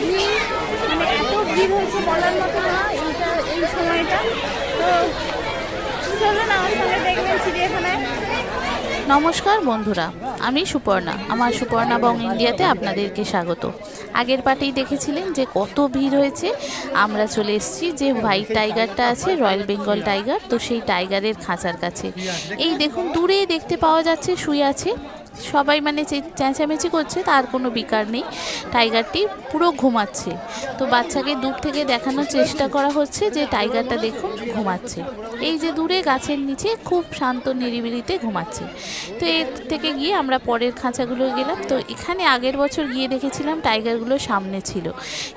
ভিড়, মানে এত ভিড় হয়েছে বলার মতো না এই সময়টা। তো চলুন আমার সঙ্গে দেখবেন চিড়িয়াখানায়। নমস্কার বন্ধুরা, আমি সুপর্ণা। আমার সুপর্ণা বং ইন্ডিয়াতে আপনাদেরকে স্বাগত। আগের পার্টেই দেখেছিলেন যে কত ভিড় হয়েছে। আমরা চলে এসেছি যে হোয়াইট টাইগারটা আছে, রয়্যাল বেঙ্গল টাইগার, তো সেই টাইগারের খাঁচার কাছে। এই দেখুন দূরে দেখতে পাওয়া যাচ্ছে শুয়ে আছে, সবাই মানে চেঁচামেচি করছে, তার কোনো বিকার নেই। টাইগারটি পুরো ঘুমাচ্ছে। তো বাচ্চাকে দূর থেকে দেখানোর চেষ্টা করা হচ্ছে যে টাইগারটা দেখুন ঘুমাচ্ছে। এই যে দূরে গাছের নিচে খুব শান্ত নিরিবিলিতে ঘুমাচ্ছে। তো এর থেকে গিয়ে আমরা পরের খাঁচাগুলো গেলাম। তো এখানে আগের বছর গিয়ে দেখেছিলাম টাইগারগুলো সামনে ছিল,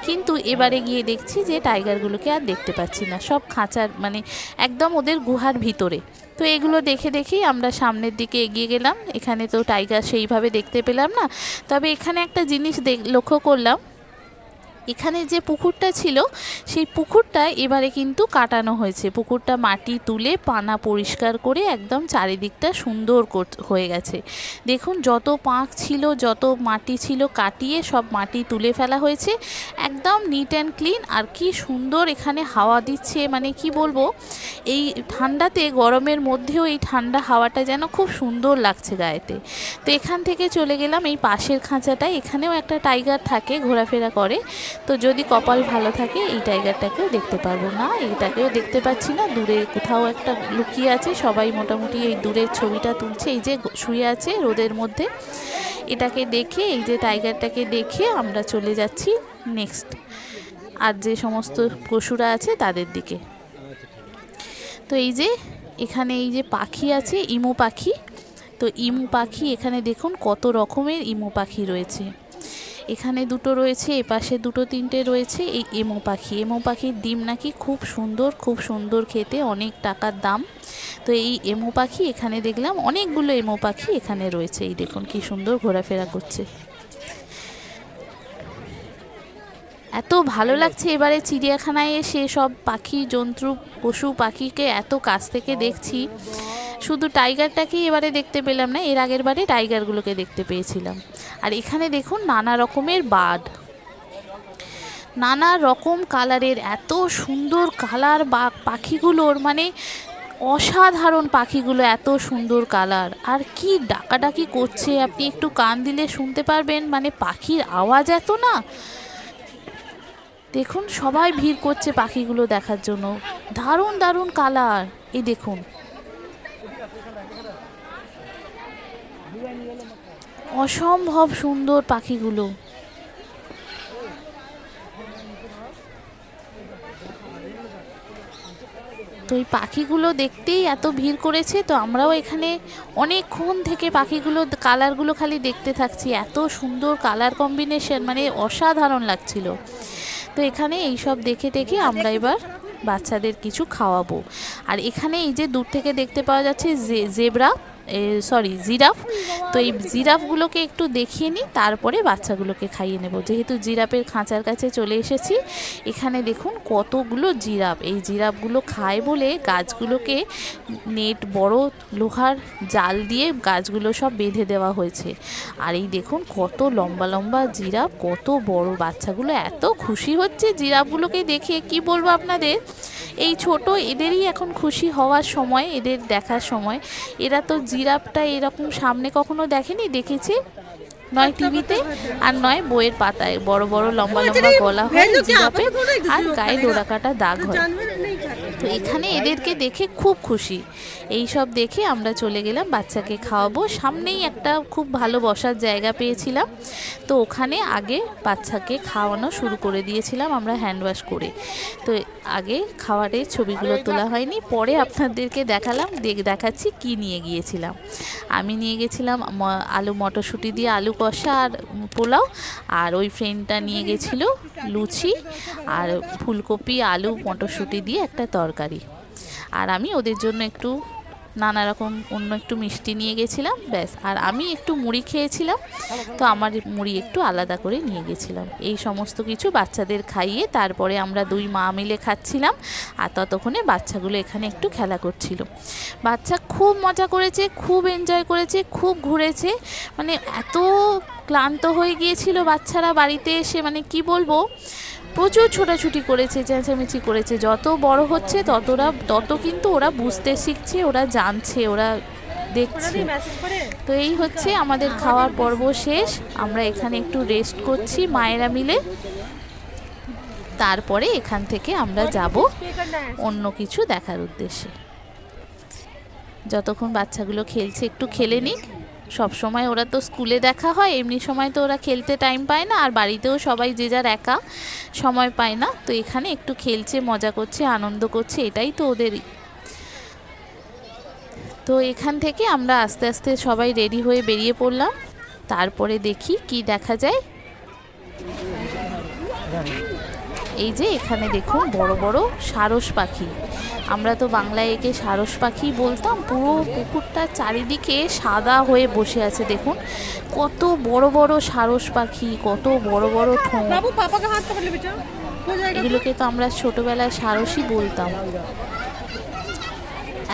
কিন্তু এবারে গিয়ে দেখছি যে টাইগারগুলোকে আর দেখতে পাচ্ছি না, সব খাঁচার মানে একদম ওদের গুহার ভিতরে। তো এগুলো দেখে দেখেই আমরা সামনের দিকে এগিয়ে গেলাম। এখানে তো টাইগার সেইভাবে দেখতে পেলাম না, তবে এখানে একটা জিনিস লক্ষ্য করলাম। এখানে যে পুকুরটা ছিল সেই পুকুরটা এবারে কিন্তু কাটানো হয়েছে। পুকুরটা মাটি তুলে পানা পরিষ্কার করে একদম চারিদিকটা সুন্দর হয়ে গেছে। দেখুন যত পাঁক ছিল, যত মাটি ছিল কাটিয়ে সব মাটি তুলে ফেলা হয়েছে, একদম নিট অ্যান্ড ক্লিন। আর কি সুন্দর এখানে হাওয়া দিচ্ছে, মানে কি বলবো, এই ঠান্ডাতে গরমের মধ্যেও এই ঠান্ডা হাওয়াটা যেন খুব সুন্দর লাগছে গায়েতে। তো এখান থেকে চলে গেলাম এই পাশের খাঁচাটায়। এখানেও একটা টাইগার থাকে, ঘোরাফেরা করে। তো যদি কপাল ভালো থাকে এই টাইগারটাকেও দেখতে পারবো। না, এইটাকেও দেখতে পাচ্ছি না, দূরে কোথাও একটা লুকিয়ে আছে। সবাই মোটামুটি এই দূরের ছবিটা তুলছে, এই যে শুয়ে আছে রোদের মধ্যে। এটাকে দেখে, এই যে টাইগারটাকে দেখে আমরা চলে যাচ্ছি নেক্সট আর যে সমস্ত পশুরা আছে তাদের দিকে। তো এই যে এখানে এই যে পাখি আছে, ইমু পাখি। তো ইমু পাখি এখানে দেখুন কত রকমের ইমু পাখি রয়েছে। এখানে দুটো রয়েছে, এপাশে দুটো তিনটে রয়েছে। এই এমো পাখি, এমো পাখির ডিম নাকি খুব সুন্দর, খুব সুন্দর খেতে, অনেক টাকার দাম। তো এই এমো পাখি এখানে দেখলাম অনেকগুলো এমো পাখি এখানে রয়েছে। এই দেখুন কি সুন্দর ঘোরাফেরা করছে। এত ভালো লাগছে এবারে চিড়িয়াখানায় এসে সব পাখি জন্তু পশু পাখিকে এত কাছ থেকে দেখছি। শুধু টাইগারটাকেই এবারে দেখতে পেলাম না, এর আগের বারে টাইগারগুলোকে দেখতে পেয়েছিলাম। আর এখানে দেখুন নানা রকমের বার্ড, নানা রকম কালারের, এত সুন্দর কালার বা পাখিগুলোর, মানে অসাধারণ পাখিগুলো, এত সুন্দর কালার। আর কি ডাকাডাকি করছে, আপনি একটু কান দিলে শুনতে পারবেন, মানে পাখির আওয়াজ এত না। দেখুন সবাই ভিড় করছে পাখিগুলো দেখার জন্য। দারুণ দারুণ কালার, এই দেখুন অসম্ভব সুন্দর পাখিগুলো। তো এই পাখিগুলো দেখতেই এত ভিড় করেছে। তো আমরাও এখানে অনেকক্ষণ থেকে পাখিগুলো কালারগুলো খালি দেখতে থাকছি। এত সুন্দর কালার কম্বিনেশন, মানে অসাধারণ লাগছিল। তো এখানে এই সব দেখে দেখে আমরা এবার বাচ্চাদের কিছু খাওয়াবো। আর এখানে এই যে দূর থেকে দেখতে পাওয়া যাচ্ছে জিরাফ। তো এই জিরাফগুলোকে একটু দেখিয়ে নিই, তারপরে বাচ্চাগুলোকে খাইয়ে নেব। যেহেতু জিরাফের খাঁচার কাছে চলে এসেছি, এখানে দেখুন কতগুলো জিরাফ। এই জিরাফগুলো খায় বলে গাছগুলোকে নেট, বড় লোহার জাল দিয়ে গাছগুলো সব বেঁধে দেওয়া হয়েছে। আর এই দেখুন কত লম্বা লম্বা জিরাফ, কত বড়। বাচ্চাগুলো এত খুশি হচ্ছে জিরাফগুলোকে দেখে, কি বলবো আপনাদের। এই ছোট এদেরই এখন খুশি হওয়ার সময়, এদের দেখার সময়। এরা তো জিরাফটা এরকম সামনে কখনো দেখেনি, দেখেছে নয় টিভিতে আর নয় বইয়ের পাতায়। বড় বড় লম্বা লম্বা গলা হয় জিরাফের, আর গায়ে ডোরাকাটা দাগ হয়। তো এখানে এদেরকে দেখে খুব খুশি। এই সব দেখে আমরা চলে গেলাম বাচ্চাকে খাওয়াবো। সামনেই একটা খুব ভালো বসার জায়গা পেয়েছিলাম, তো ওখানে আগে বাচ্চাকে খাওয়ানো শুরু করে দিয়েছিলাম আমরা হ্যান্ড ওয়াশ করে। তো আগে খাওয়ারের ছবিগুলো তোলা হয়নি, পরে আপনাদেরকে দেখাচ্ছি কি নিয়ে গিয়েছিলাম। আমি নিয়ে গেছিলাম আলু মটরশুঁটি দিয়ে আলু কষা আর পোলাও। আর ওই ফ্রেন্ডটা নিয়ে গেছিল লুচি আর ফুলকপি আলু মটরশুঁটি দিয়ে একটা তরকারি। আর আমি ওদের জন্য একটু নানা রকম অন্য একটু মিষ্টি নিয়ে গেছিলাম ব্যাস। আর আমি একটু মুড়ি খেয়েছিলাম, তো আমার মুড়ি একটু আলাদা করে নিয়ে গেছিলাম। এই সমস্ত কিছু বাচ্চাদের খাইয়ে তারপরে আমরা দুই মা মিলে খাচ্ছিলাম, আর ততক্ষণে বাচ্চাগুলো এখানে একটু খেলা করছিল। বাচ্চা খুব মজা করেছে, খুব এনজয় করেছে, খুব ঘুরেছে। মানে এত ক্লান্ত হয়ে গিয়েছিল বাচ্চারা বাড়িতে এসে, মানে কি বলবো, প্রচুর ছোটাছুটি করেছে, চেঁচামেচি করেছে। যত বড় হচ্ছে তত কিন্তু ওরা বুঝতে শিখছে, ওরা জানছে, ওরা দেখছে। তো এই হচ্ছে আমাদের খাওয়ার পর্ব শেষ। আমরা এখানে একটু রেস্ট করছি মায়েরা মিলে, তারপরে এখান থেকে আমরা যাব অন্য কিছু দেখার উদ্দেশ্যে। যতক্ষণ বাচ্চাগুলো খেলছে একটু খেলে নিক। সব সময় ওরা তো স্কুলে দেখা হয়, এমনি সময় তো ওরা খেলতে টাইম পায় না, আর বাড়িতেও সবাই যে যার একা সময় পায় না। তো এখানে একটু খেলছে, মজা করছে, আনন্দ করছে, এটাই তো ওদেরই। তো এখান থেকে আমরা আস্তে আস্তে সবাই রেডি হয়ে বেরিয়ে পড়লাম। তারপরে দেখি কি দেখা যায়। এই যে এখানে দেখুন বড় বড় সারস পাখি, আমরা তো বাংলায় একে সারস পাখি বলতাম। পুরো পুকুরটা চারিদিকে সাদা হয়ে বসে আছে, দেখুন কত বড় বড় সারস পাখি, কত বড় বড় ঠোঁট। এগুলোকে তো আমরা ছোটবেলায় সারসই বলতাম।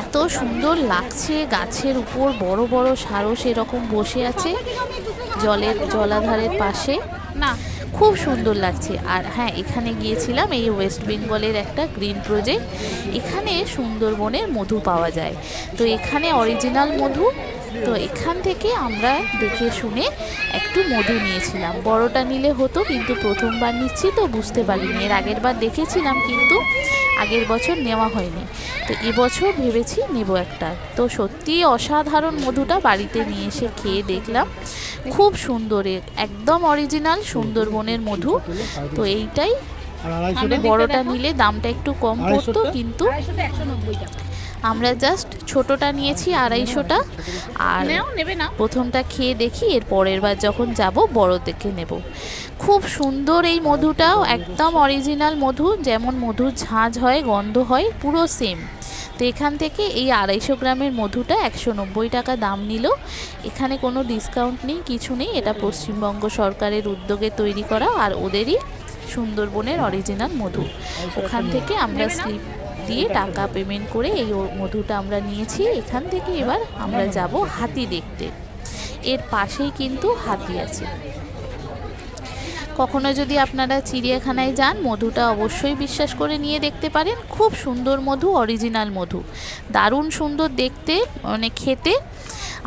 এত সুন্দর লাগছে, গাছের উপর বড় বড় সারস এরকম বসে আছে জলাধারের পাশে, না খুব সুন্দর লাগছে। আর হ্যাঁ, এখানে গিয়েছিলাম এই ওয়েস্ট বেঙ্গলের একটা গ্রিন প্রজেক্ট, এখানে সুন্দরবনের মধু পাওয়া যায়। তো এখানে অরিজিনাল মধু, তো এখান থেকে আমরা দেখে শুনে একটু মধু নিয়েছিলাম। বড়টা নিলে হতো, কিন্তু প্রথমবার নিচ্ছি তো বুঝতে পারিনি। এর আগের বার দেখেছিলাম কিন্তু আগের বছর নেওয়া হয়নি, তো এবছর ভেবেছি নেব একটা। তো সত্যি অসাধারণ মধুটা, বাড়িতে নিয়ে এসে খেয়ে দেখলাম খুব সুন্দর, একদম অরিজিনাল সুন্দরবনের মধু। তো এইটাই, বড়টা নিলে দামটা একটু কম পড়তো, কিন্তু আমরা জাস্ট ছোটটা নিয়েছি 250টা। আর প্রথমটা খেয়ে দেখি, এর পরের বার যখন যাব বড় দেখে নেব। খুব সুন্দর এই মধুটাও, একদম অরিজিনাল মধু, যেমন মধুর ঝাঁঝ হয়, গন্ধ হয়, পুরো সেম। তো এখান থেকে এই 250 গ্রামের মধুটা 190 টাকা দাম নিল। এখানে কোনো ডিসকাউন্ট নেই, কিছু নেই। এটা পশ্চিমবঙ্গ সরকারের উদ্যোগে তৈরি করা, আর ওদেরই সুন্দরবনের অরিজিনাল মধু। ওখান থেকে আমরা স্লিপ দিয়ে টাকা পেমেন্ট করে এই মধুটা আমরা নিয়েছি। এখান থেকে এবার আমরা যাব হাতি দেখতে। এর পাশেই কিন্তু হাতি আছে। কখনো যদি আপনারা চিড়িয়াখানায় যান, মধুটা অবশ্যই বিশ্বাস করে নিয়ে দেখতে পারেন। খুব সুন্দর মধু, অরিজিনাল মধু, দারুণ সুন্দর দেখতে, মানে খেতে।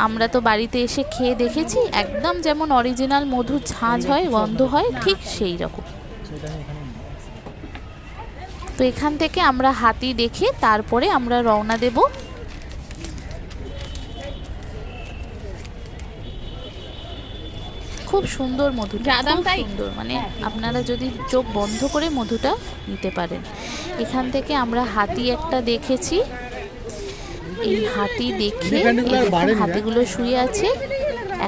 আমরা তো বাড়িতে এসে খেয়ে দেখেছি, একদম যেমন অরিজিনাল মধুর ঝাঁঝ হয়, গন্ধ হয়, ঠিক সেই রকম। তো এখান থেকে আমরা হাতি দেখে তারপরে আমরা রওনা দেব। খুব সুন্দর মধু, সুন্দর, মানে আপনারা যদি চোখ বন্ধ করে মধুটা নিতে পারেন। এখান থেকে আমরা হাতি একটা দেখেছি। এই হাতি দেখে হাতিগুলো শুয়ে আছে,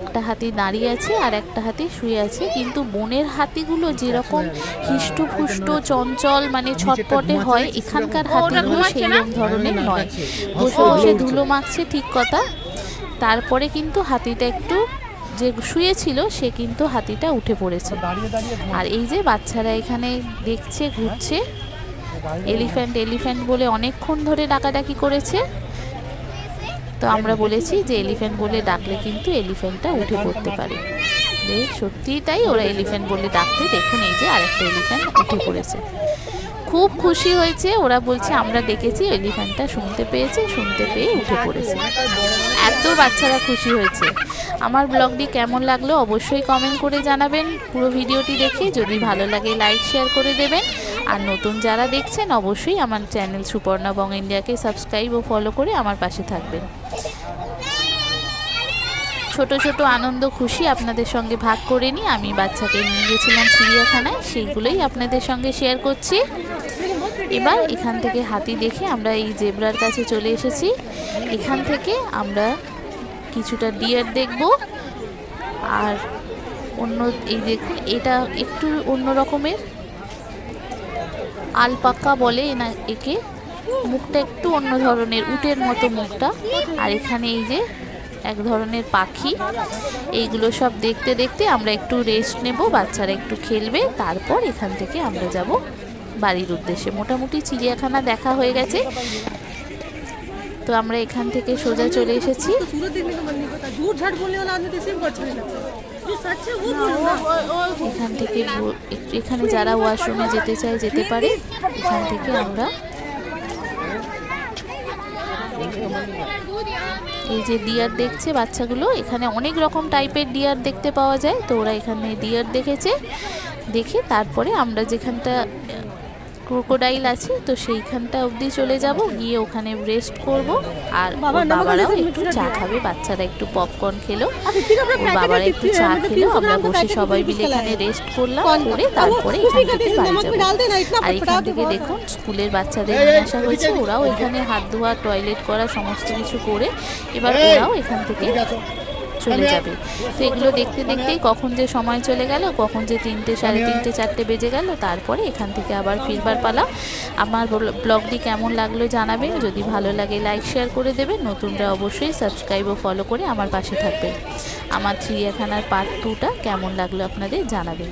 একটা হাতি দাঁড়িয়ে আছে আর একটা হাতি শুয়ে আছে। কিন্তু বনের হাতিগুলো যেরকম হিষ্টপুষ্ট চঞ্চল, মানে ছটপটে হয়, এখানকার হাতিগুলো সেই ধরনের নয়। বসে বসে ধুলো মাখছে, ঠিক কথা। তারপরে কিন্তু হাতিটা একটু, যে শুয়েছিল সে কিন্তু হাতিটা উঠে পড়েছে। আর এই যে বাচ্চারা এখানে দেখছে, ঘুরছে, এলিফ্যান্ট এলিফ্যান্ট বলে অনেকক্ষণ ধরে ডাকাডাকি করেছে। তো আমরা বলেছি যে এলিফ্যান্ট বলে ডাকলে কিন্তু এলিফ্যান্টটা উঠে পড়তে পারে। সত্যিই তাই, ওরা এলিফ্যান্ট বলে ডাকতে, দেখুন এই যে আরেকটা এলিফ্যান্ট উঠে পড়েছে। খুব খুশি হয়েছে, ওরা বলছে আমরা ডেকেছি, এলিফ্যান্টটা শুনতে পেয়েছে, শুনতে পেয়ে উঠে পড়েছে। এত বাচ্চারা খুশি হয়েছে। আমার ব্লগটি কেমন লাগলো অবশ্যই কমেন্ট করে জানাবেন। পুরো ভিডিওটি দেখে যদি ভালো লাগে লাইক শেয়ার করে দেবেন। আর নতুন যারা দেখছেন অবশ্যই আমার চ্যানেল সুপর্ণা বং ইন্ডিয়াকে সাবস্ক্রাইব ও ফলো করে আমার পাশে থাকবেন। ছোট ছোট আনন্দ খুশি আপনাদের সঙ্গে ভাগ করে নিই। আমি বাচ্চাকে নিয়ে গেছিলাম চিড়িয়াখানায়, সেইগুলোই আপনাদের সঙ্গে শেয়ার করছি। এবার এখান থেকে হাতি দেখে আমরা এই জেব্রার কাছে চলে এসেছি। এখান থেকে আমরা কিছুটা ডিয়ার দেখব। আর অন্য এই দেখুন, এটা একটু অন্য রকমের, আলপাকা বলে না একে। মুখটা একটু অন্য ধরনের, উটের মতো মুখটা। আর এখানে এই যে এক ধরনের পাখি। এইগুলো সব দেখতে দেখতে আমরা একটু রেস্ট নেব, বাচ্চারা একটু খেলবে, তারপর এখান থেকে আমরা যাব বাড়ির উদ্দেশ্যে। মোটামুটি চিড়িয়াখানা দেখা হয়ে গেছে, তো আমরা এখান থেকে সোজা চলে এসেছি। এখান থেকে এখানে যারা ওয়াশরুমে যেতে চায় যেতে পারে। এখান থেকে আমরা এই যে ডিয়ার দেখছে বাচ্চাগুলো, এখানে অনেক রকম টাইপের ডিয়ার দেখতে পাওয়া যায়, তো ওরা এখানে ডিয়ার দেখেছে। দেখে তারপরে আমরা যেখানটা ক্রোকোডাইল আছে তো সেইখানটা অবধি চলে যাব, গিয়ে ওখানে রেস্ট করব। আর বাবারাও একটু চা খাবে, বাচ্চারা একটু পপকর্ন খেলো, ওর বাবারা একটু চা খেলো। আমরা বসে সবাই মিলে এখানে রেস্ট করলাম, করে তারপরে এখান থেকে বাড়ি যাবো। আর এখান থেকে দেখুন স্কুলের বাচ্চাদের নিয়ে আসা হয়েছে, ওরাও এখানে হাত ধোয়া, টয়লেট করা সমস্ত কিছু করে এবার ওরাও এখান থেকে চলে যাবে। তো এগুলো দেখতে দেখতেই কখন যে সময় চলে গেল, কখন যে 3টে, সাড়ে 3টে, 4টে বেজে গেল। তারপরে এখান থেকে আবার ফিরবার পালা। আমার ব্লগটি কেমন লাগলো জানাবেন, যদি ভালো লাগে লাইক শেয়ার করে দেবেন, নতুনরা অবশ্যই সাবস্ক্রাইব ও ফলো করে আমার পাশে থাকবেন। আমার চিড়িয়াখানার পার্ট 2টা কেমন লাগলো আপনাদের জানাবেন।